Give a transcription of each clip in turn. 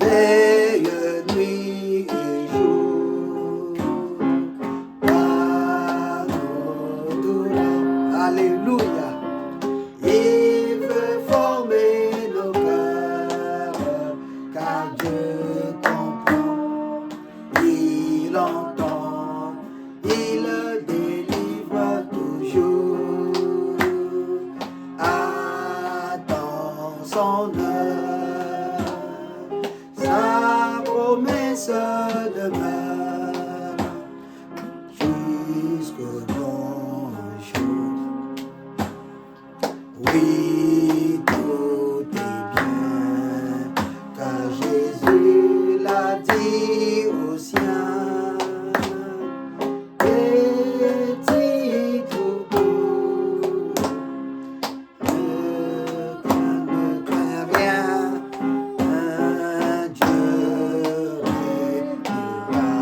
veille nuit et jour, par nos douleurs. Alléluia. Il veut former nos cœurs, car Dieu comprend, il entend, il délivre toujours. Attends son heure, sa promesse demeure jusqu'au grand jour. Oui, tout est bien, car Jésus l'a dit aux siens. Petit tout court, ne crains rien, un Dieu réglera.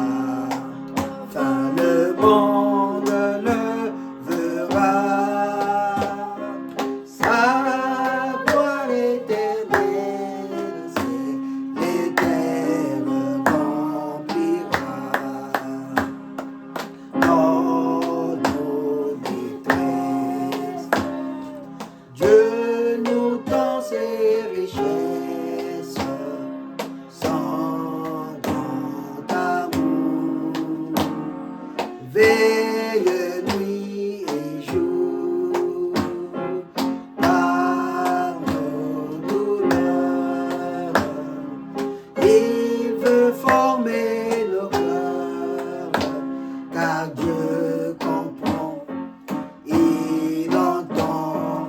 Enfin, le monde le verra. Sa gloire éternelle, c'est l'éternel remplira. Dans nos détresses, Dieu nous tend ses richesses, son grand amour. Veille nuit et jour, par nos douleurs, il veut former nos cœurs, car Dieu comprend, il entend,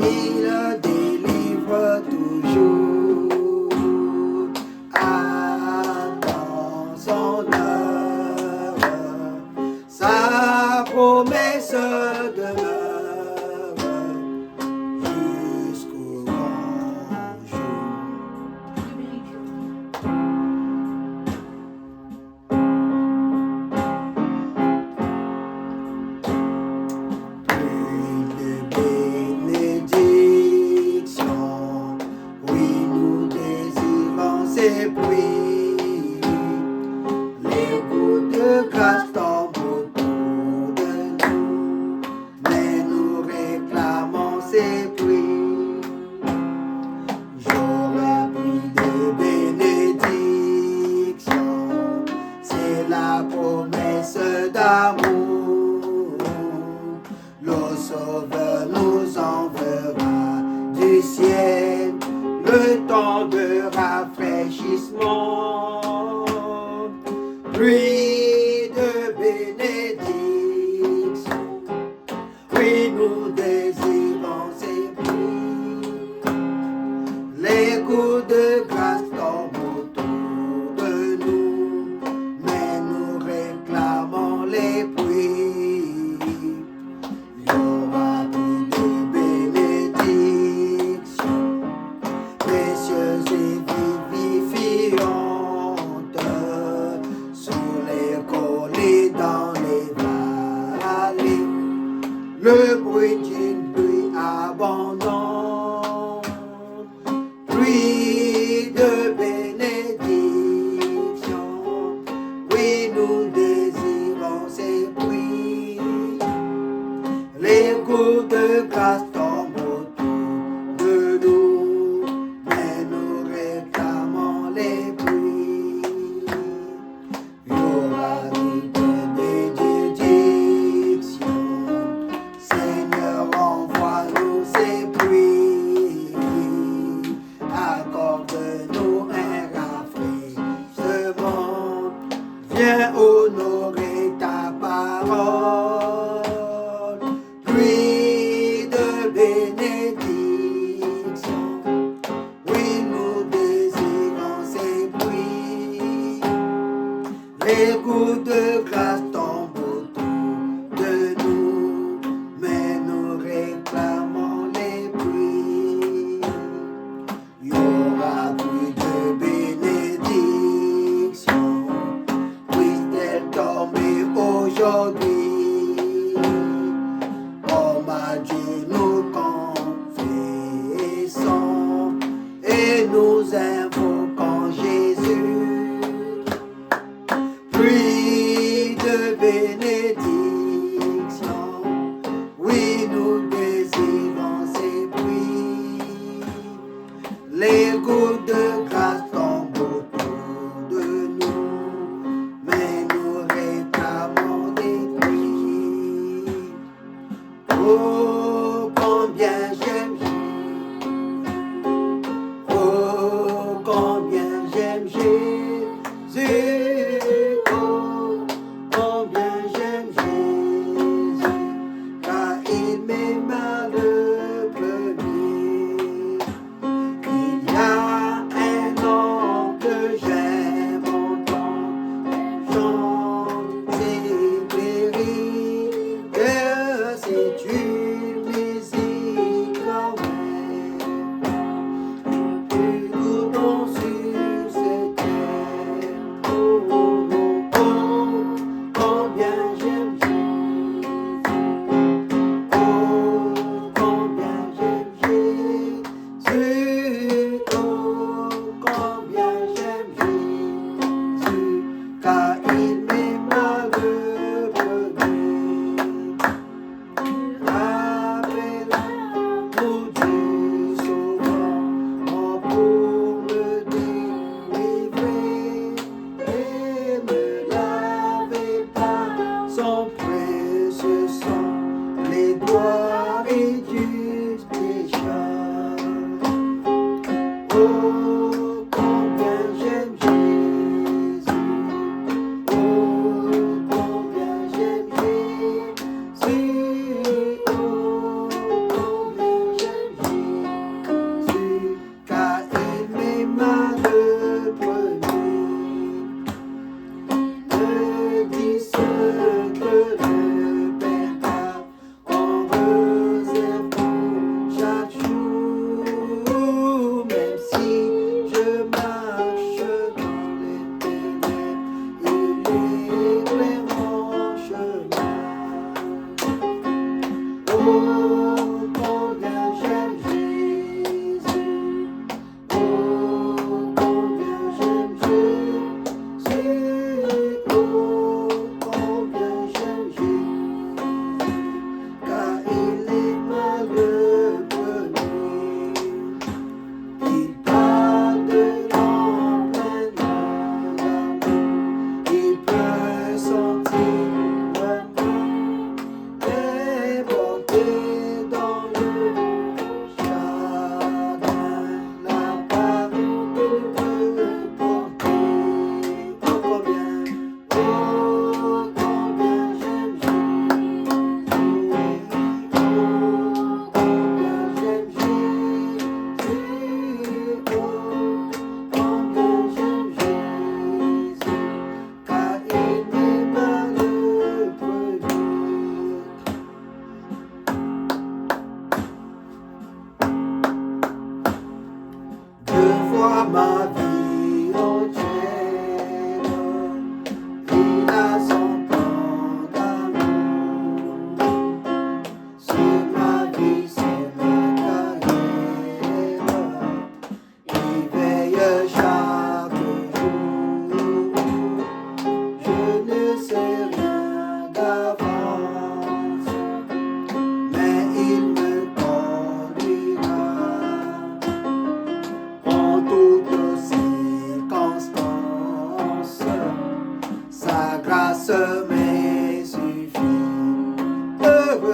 il délivre toujours. Attends son heure, sa promesse demeure jusqu'au grand jour. Une bénédiction, oui, nous désirons ces pluies, les gouttes de grâce tombent autour de nous, mais nous réclamons ces pluies. J'aurais plus de bénédiction, c'est la promesse d'amour. Le Sauveur nous enverra du ciel le temps de rafraîchissement. Pluie de bénédiction, oui, nous désirons ces pluies. Les coups de grâce tombent autour de nous, mais nous réclamons les pluies. Il y aura plus de bénédictions, précieuses et vivifiantes, sous les collines, dans les vallées, le bruit d'une pluie abondante. Pluie de bénédiction, oui, nous désirons ces pluies. Les coups de grâce tombent autour de nous, mais nous réclamons les pluies. Il y aura de bénédiction, Seigneur, envoie-nous ces pluies. Accorde-nous un rafraîchissement, viens honorer ta parole. Pluie de bénédiction, oui, nous désirons ces pluies. Les coups de grâce tombent autour de nous, mais nous réclamons les pluies. Il y aura plus de bénédiction, puisse-t-elle tomber aujourd'hui. Oh ma Dieu, nous confessons et nous invoquons Jésus.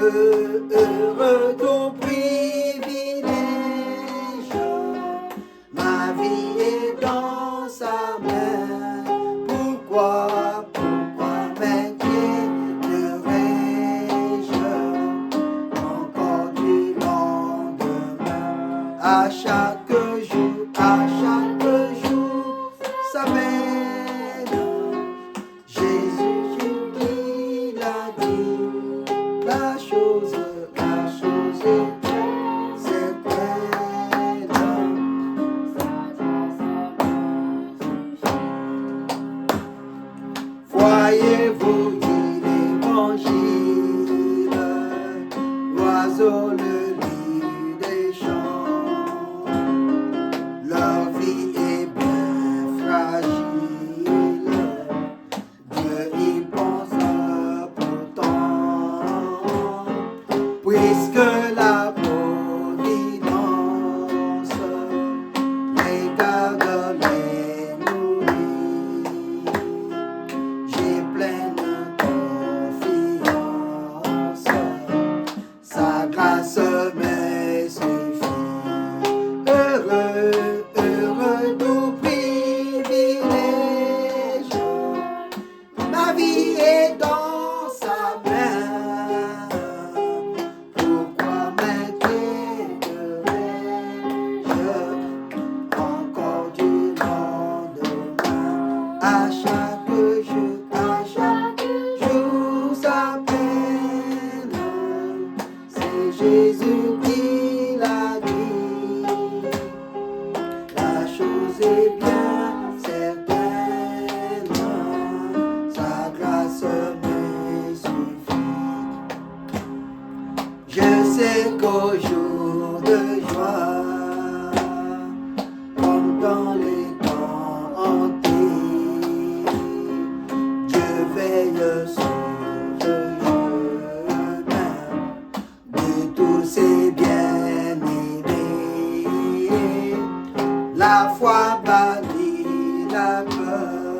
Heureux, heureux ton privilège. Ma vie est dans sa main. Pourquoi m'inquiéterais-je encore du lendemain? À chaque jour, ça mène. Jésus qui l'a dit, la chose est certaine. Voyez-vous, dit l'évangile, l'oiseau, le lit des champs, leur vie est bien fragile. Dieu y pense pourtant, puisque la providence les garde, les nourrit. J'ai pleine confiance, sa grâce me suffit. Heureux, heureux tout privilège. Ma vie est dans sa main. Pourquoi m'inquiéterais-je encore du lendemain? À chaque jour sa peine. C'est Jésus qui l'a dit. La chose est bien certaine. Sa grâce me suffit. Je sais qu'au jour de joie, comme dans les temps hantés, Dieu veille sur le chemin de tous ses bien-aimés. La foi bannit la peur.